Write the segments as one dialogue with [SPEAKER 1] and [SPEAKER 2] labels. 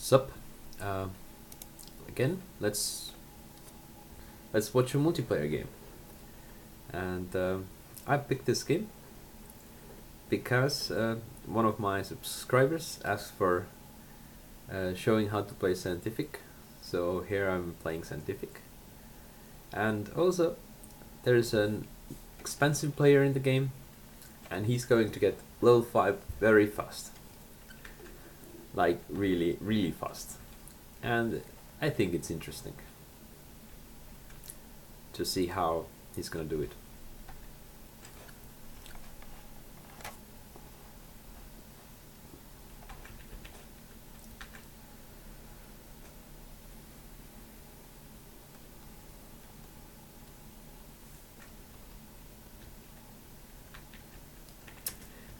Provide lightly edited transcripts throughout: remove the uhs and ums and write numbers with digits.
[SPEAKER 1] Sup? Again, let's watch a multiplayer game. And I picked this game because one of my subscribers asked for showing how to play Scientific. So here I'm playing Scientific. And also, there's an expensive player in the game, and he's going to get level 5 very fast. Like really, really fast. And I think it's interesting to see how he's gonna do it.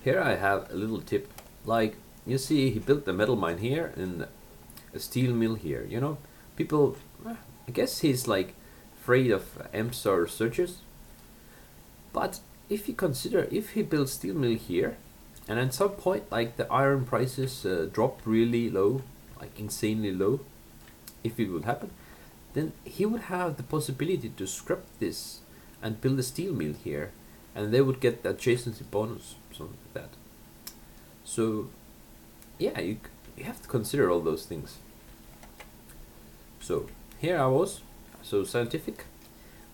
[SPEAKER 1] Here I have a little tip. Like, you see, he built the metal mine here and a steel mill here. You know, people, I guess he's like afraid of EMPs or searches. But if you consider, if he builds steel mill here, and at some point, like the iron prices drop really low, like insanely low, if it would happen, then he would have the possibility to scrap this and build a steel mill here, and they would get the adjacency bonus, something like that. So yeah, you have to consider all those things. So here I was, so Scientific.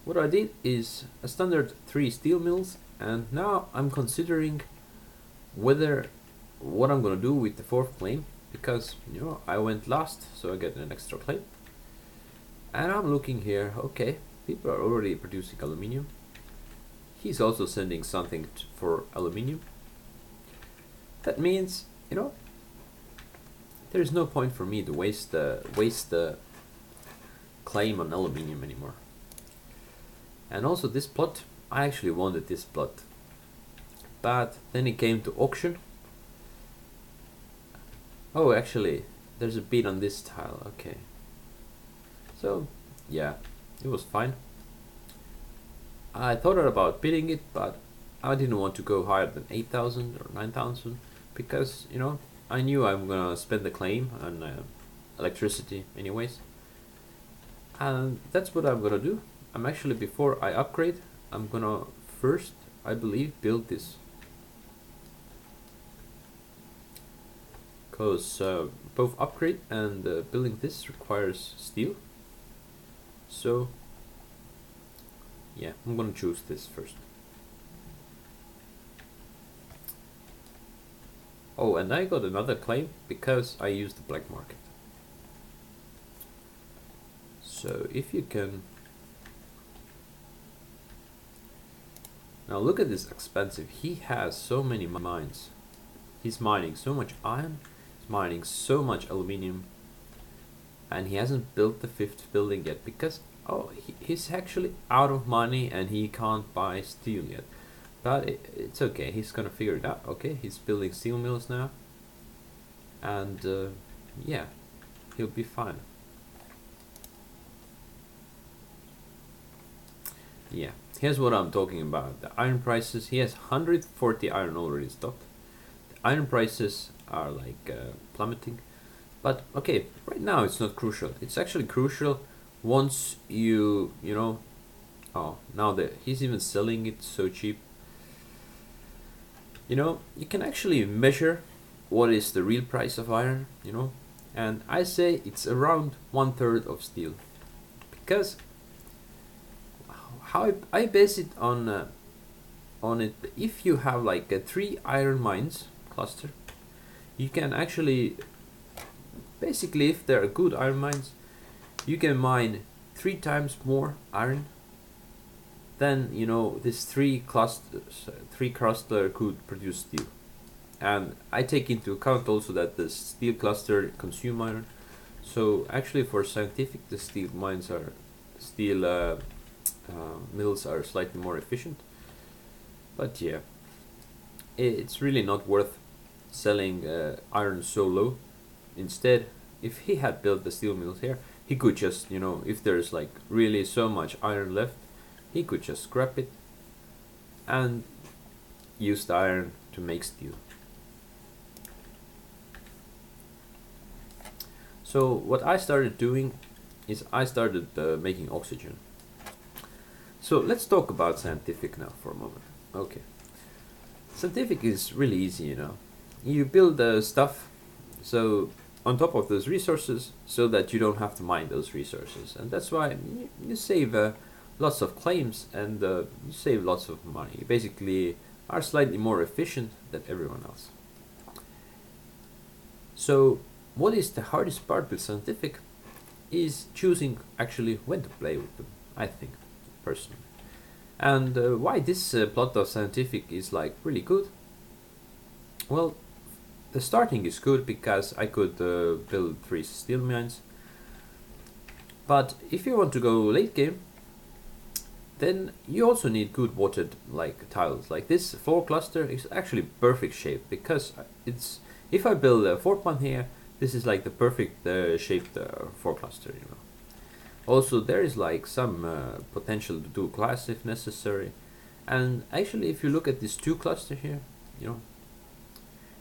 [SPEAKER 1] What I did is a standard 3 steel mills, and now I'm considering whether what I'm gonna do with the 4th claim, because you know I went last, so I get an extra claim. And I'm looking here, okay, people are already producing aluminium. He's also sending something for aluminium. That means, you know, there's no point for me to waste the claim on aluminium anymore. And also this plot, I actually wanted this plot, but then it came to auction. Oh, actually, there's a bid on this tile. Okay. So yeah, it was fine. I thought about bidding it, but I didn't want to go higher than 8,000 or 9,000 because, you know, I knew I'm gonna spend the claim on electricity anyways. And that's what I'm gonna do. I'm actually, before I upgrade, I'm gonna first, I believe, build this. Because both upgrade and building this requires steel. So yeah, I'm gonna choose this first. Oh, and I got another claim because I used the black market. So if you can... Now look at this expensive. He has so many mines. He's mining so much iron, he's mining so much aluminium, and he hasn't built the 5th building yet because he's actually out of money and he can't buy steel yet. But it's okay, he's gonna figure it out. Okay, he's building steel mills now, and yeah, he'll be fine. Yeah, here's what I'm talking about. The iron prices, he has 140 iron already stocked. The iron prices are like plummeting. But okay, right now it's not crucial. It's actually crucial once you know, oh, now he's even selling it so cheap. You know, you can actually measure what is the real price of iron, you know, and I say it's around 1/3 of steel, because how I base it on it. If you have like a 3 iron mines cluster, you can actually, basically, if they're good iron mines, you can mine 3 times more iron than, you know, this 3 cluster could produce steel. And I take into account also that the steel cluster consume iron. So actually, for Scientific, the steel mines are mills are slightly more efficient. But yeah, it's really not worth selling iron so low. Instead, if he had built the steel mills here, he could just, you know, if there's like really so much iron left, he could just scrap it and use the iron to make steel. So what I started doing is I started making oxygen. So let's talk about scientific now for a moment. Okay. Scientific is really easy, you know. You build stuff so on top of those resources so that you don't have to mine those resources. And that's why you save lots of claims and you save lots of money. You basically are slightly more efficient than everyone else. So what is the hardest part with scientific is choosing actually when to play with them, I think, personally. And why this plot of scientific is like really good? Well, the starting is good because I could build 3 steel mines. But if you want to go late game, then you also need good watered like tiles. Like this floor cluster is actually perfect shape because it's if I build a 4th one here, this is like the perfect shaped floor cluster, you know. Also, there is like some potential to do glass if necessary. And actually, if you look at this 2 cluster here, you know,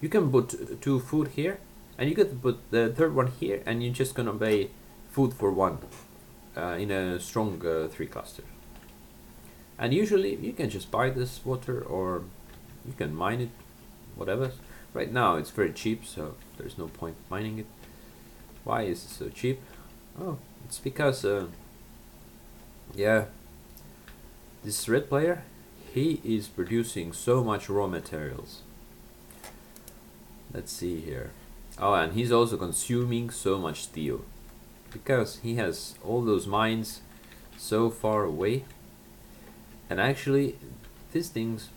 [SPEAKER 1] you can put 2 food here, and you can put the 3rd one here, and you're just gonna buy food for 1 in a strong 3 cluster. And usually, you can just buy this water, or you can mine it, whatever. Right now, it's very cheap, so there's no point mining it. Why is it so cheap? Oh, it's because, yeah, this red player, he is producing so much raw materials. Let's see here. Oh, and he's also consuming so much steel because he has all those mines so far away. And actually, these things,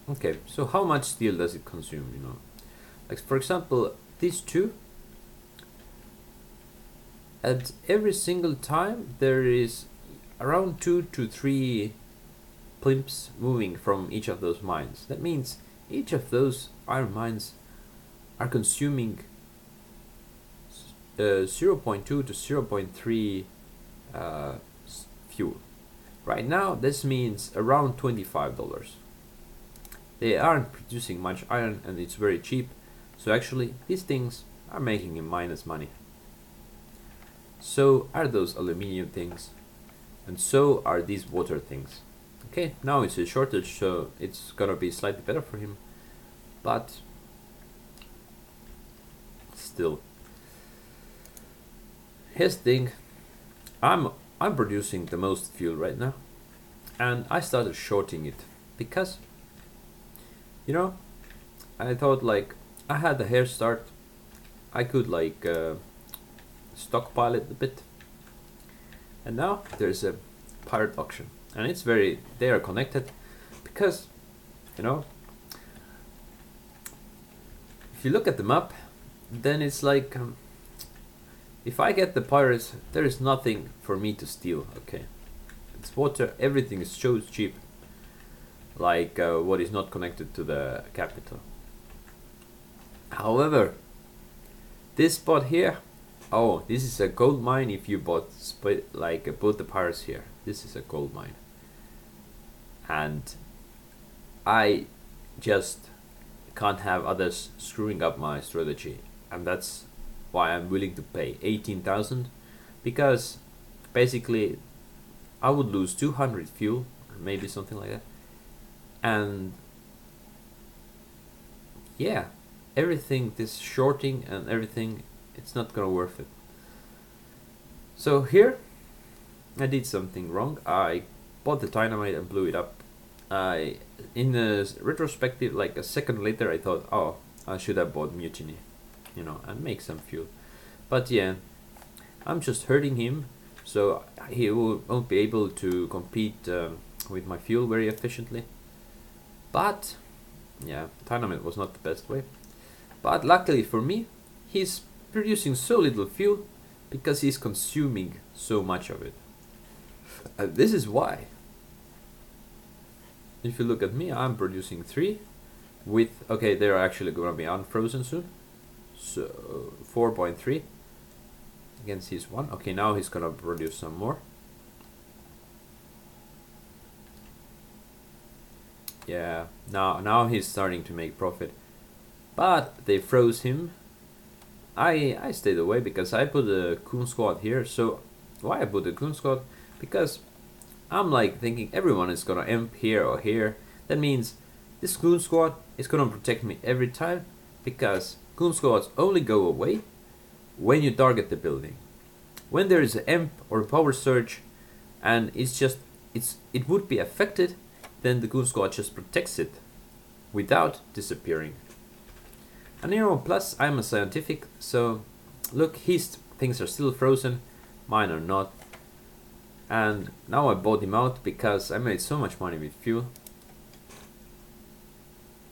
[SPEAKER 1] okay, so how much steel does it consume, you know? Like, for example, these 2, at every single time there is around 2 to 3 plimps moving from each of those mines. That means each of those iron mines are consuming 0.2 to 0.3 fuel. Right now this means around $25. They aren't producing much iron and it's very cheap, so actually these things are making him minus money. So are those aluminium things, and so are these water things. Okay, now it's a shortage, so it's gonna be slightly better for him, but still. Here's the thing, I'm producing the most fuel right now, and I started shorting it because, you know, I thought like I had a hair start, I could like stockpile it a bit, and now there's a pirate auction, and it's very, they are connected because, you know, if you look at the map, then it's like if I get the pirates, there is nothing for me to steal. Okay, it's water, everything is so cheap, like what is not connected to the capital. However, this spot here, oh, this is a gold mine. If you bought like put the pirates here, this is a gold mine, and I just can't have others screwing up my strategy, and that's why I'm willing to pay 18,000, because basically I would lose 200 fuel or maybe something like that, and yeah, everything, this shorting and everything, it's not gonna worth it. So here I did something wrong. I bought the dynamite and blew it up. In a retrospective, like a second later, I thought, oh, I should have bought mutiny, you know, and make some fuel. But yeah, I'm just hurting him, so he won't be able to compete with my fuel very efficiently. But yeah, dynamite was not the best way. But luckily for me, he's producing so little fuel because he's consuming so much of it. This is why. If you look at me, I'm producing 3 with, okay, they're actually gonna be unfrozen soon. So 4.3 against his 1. Okay, now he's gonna produce some more. Yeah, now he's starting to make profit. But they froze him, I stayed away because I put a Coon Squad here. So why I put a Coon Squad? Because I'm like thinking everyone is gonna imp here or here. That means this Coon Squad is gonna protect me every time, because Coon Squads only go away when you target the building. When there is an imp or a power surge and it would be affected, then the Coon Squad just protects it without disappearing. And you know, plus I'm a scientific, so look, his things are still frozen, mine are not. And now I bought him out because I made so much money with fuel.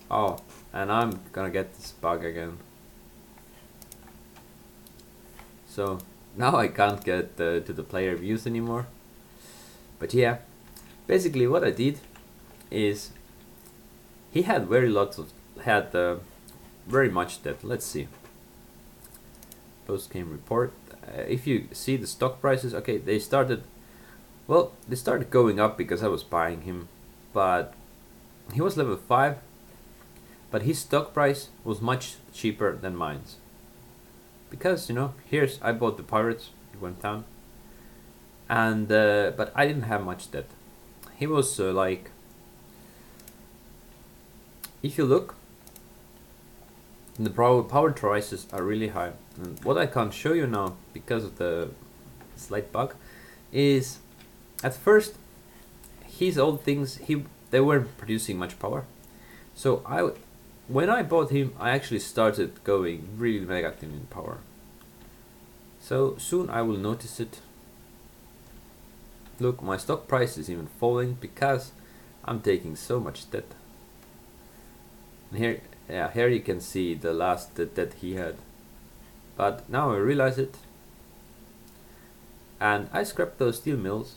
[SPEAKER 1] Oh, and I'm gonna get this bug again. So now I can't get to the player views anymore. But yeah, basically what I did is he had very much debt. Let's see. Post game report. If you see the stock prices, okay, they started going up because I was buying him, but he was level 5, but his stock price was much cheaper than mine's. Because, you know, here's, I bought the pirates, it went down, and but I didn't have much debt. He was like, if you look, the power prices are really high. And what I can't show you now because of the slight bug is, at first his old things, they weren't producing much power. So when I bought him, I actually started going really negative in power. So soon I will notice it. Look, my stock price is even falling because I'm taking so much debt. And here, yeah, here you can see the last debt he had. But now I realize it. And I scrapped those steel mills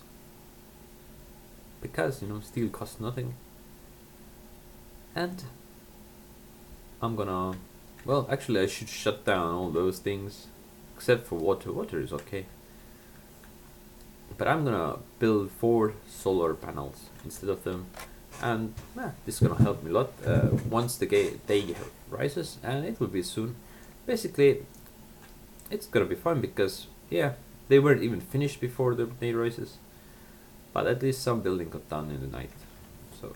[SPEAKER 1] because, you know, steel costs nothing. And I'm gonna, well, actually I should shut down all those things except for water. Water is okay. But I'm gonna build 4 solar panels instead of them, and this is gonna help me a lot once the day rises, and it will be soon. Basically, it's gonna be fun because, yeah, they weren't even finished before the day rises, but at least some building got done in the night, so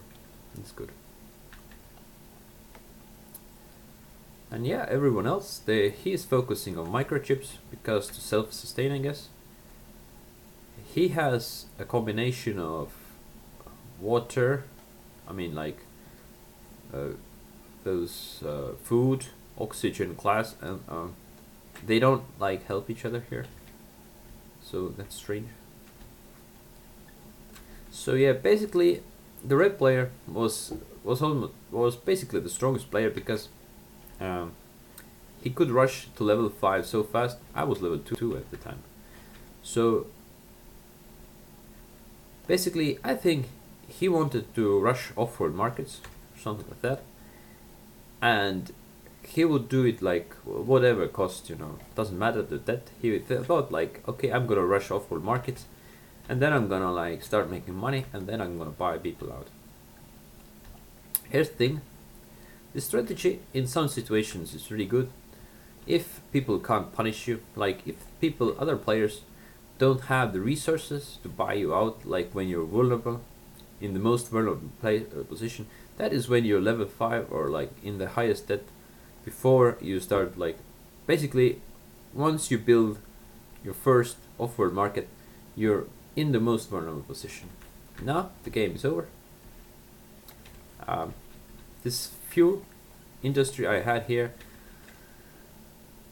[SPEAKER 1] it's good. And yeah, everyone else, he is focusing on microchips because to self-sustain, I guess. He has a combination of water, I mean like those food, oxygen, glass, and they don't like help each other here. So that's strange. So yeah, basically the red player was basically the strongest player because he could rush to level 5 so fast. I was level 2 at the time. So basically, I think he wanted to rush Offworld markets, something like that, and he would do it like whatever cost, you know, doesn't matter the debt. He thought like, okay, I'm gonna rush Offworld markets, and then I'm gonna like start making money, and then I'm gonna buy people out. Here's the thing: the strategy in some situations is really good if people can't punish you, like if other players don't have the resources to buy you out, like when you're vulnerable, in the most vulnerable position. That is when you're level 5 or like in the highest debt, before you start, like basically once you build your first Offworld market, you're in the most vulnerable position. Now the game is over. This fuel industry I had here,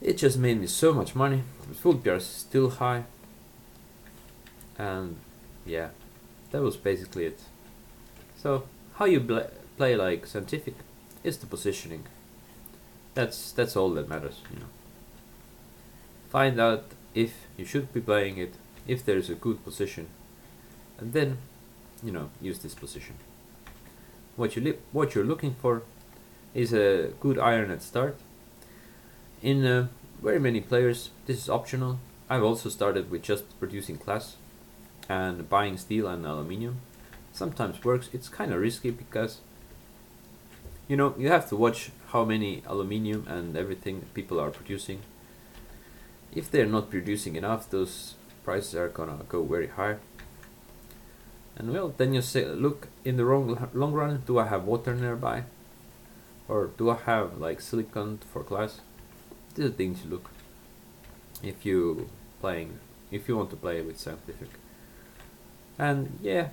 [SPEAKER 1] it just made me so much money. The food price is still high. And yeah, that was basically it. So how you play like scientific is the positioning. That's all that matters, you know. Find out if you should be playing it, if there is a good position, and then, you know, use this position. What you're looking for is a good iron at start. In very many players, this is optional. I've also started with just producing glass and buying steel and aluminium. Sometimes works. It's kind of risky because, you know, you have to watch how many aluminium and everything people are producing. if they're not producing enough, those prices are gonna go very high. And well, then you say, look, in the long run, do I have water nearby? Or do I have like silicon for glass? These are things you look if you want to play with scientific. And yeah,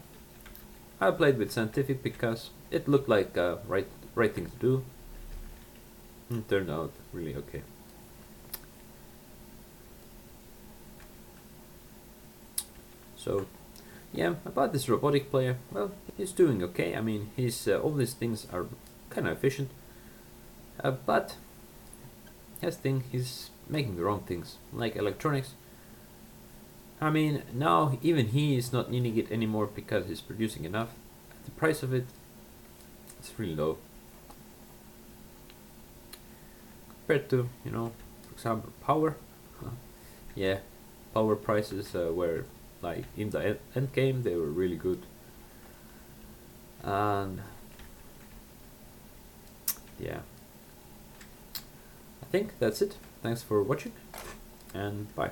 [SPEAKER 1] I played with scientific because it looked like a right thing to do. It turned out really okay. So yeah, about this robotic player, well, he's doing okay. I mean, his all these things are kind of efficient, but he's making the wrong things, like electronics. I mean, now even he is not needing it anymore because he's producing enough. The price of it's really low compared to, for example, power. Yeah, power prices were like in the end game they were really good. And yeah, I think that's it. Thanks for watching, and bye.